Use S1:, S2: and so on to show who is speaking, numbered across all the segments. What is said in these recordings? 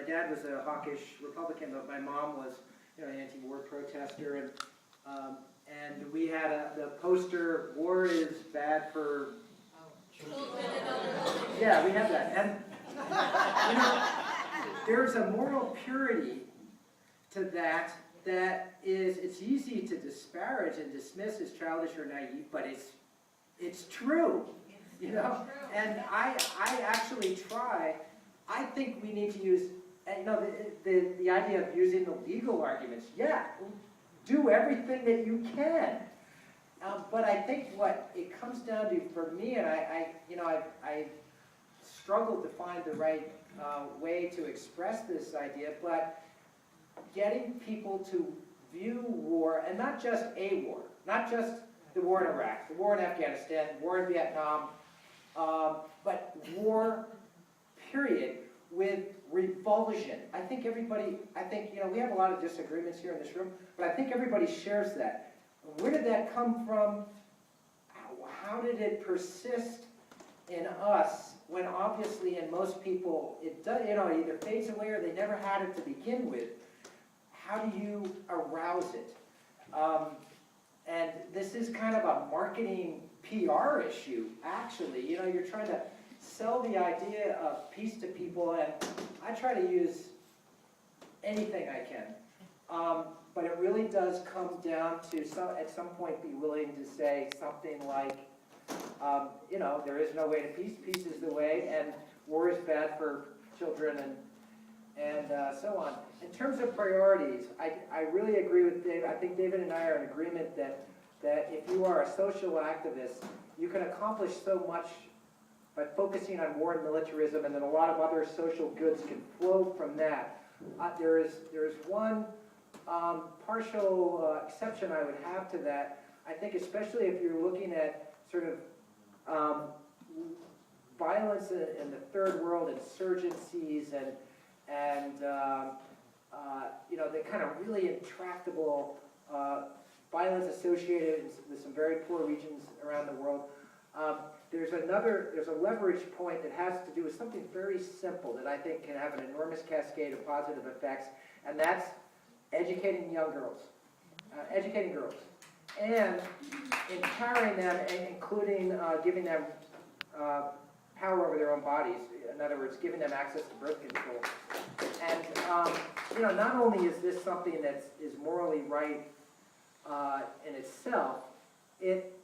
S1: my dad was a hawkish Republican, but my mom was, an anti-war protester, and we had the poster, "War is bad for." Yeah, we have that, and there's a moral purity to that it's easy to disparage and dismiss as childish or naive, but it's true, And I actually try. I think we need to use, the idea of using the legal arguments. Yeah, do everything that you can. But I think what it comes down to for me, and I struggled to find the right way to express this idea, but getting people to view war, and not just a war, not just the war in Iraq, the war in Afghanistan, the war in Vietnam, but war, period, with revulsion. I think we have a lot of disagreements here in this room, but I think everybody shares that. Where did that come from? How did it persist in us when obviously in most people it does, it either fades away or they never had it to begin with? How do you arouse it? And this is kind of a marketing PR issue, actually. You're trying to sell the idea of peace to people, and I try to use anything I can. But it really does come down to, at some point, be willing to say something like, there is no way to peace. Peace is the way, and war is bad for children, and so on. In terms of priorities, I really agree with David. I think David and I are in agreement that if you are a social activist, you can accomplish so much by focusing on war and militarism, and then a lot of other social goods can flow from that. There is one partial exception I would have to that. I think especially if you're looking at sort of violence in the third world, insurgencies, and the kind of really intractable violence associated with some very poor regions around the world. There's a leverage point that has to do with something very simple that I think can have an enormous cascade of positive effects, and that's educating young girls, educating girls, and empowering them, and including giving them power over their own bodies. In other words, giving them access to birth control. And not only is this something that is morally right in itself, it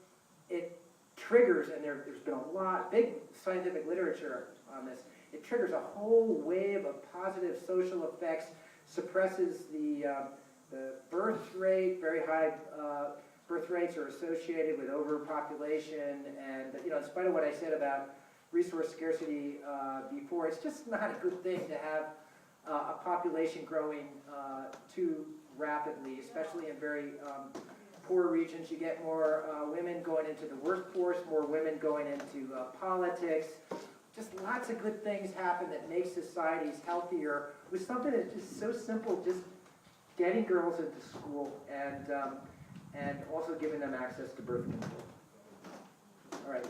S1: triggers, and there's been a big scientific literature on this, it triggers a whole wave of positive social effects, suppresses the birth rate. Very high birth rates are associated with overpopulation, and in spite of what I said about resource scarcity before, it's just not a good thing to have a population growing too rapidly, especially in very poor regions. You get more women going into the workforce, more women going into politics. Just lots of good things happen that make societies healthier with something that's just so simple, just getting girls into school and also giving them access to birth control. All right.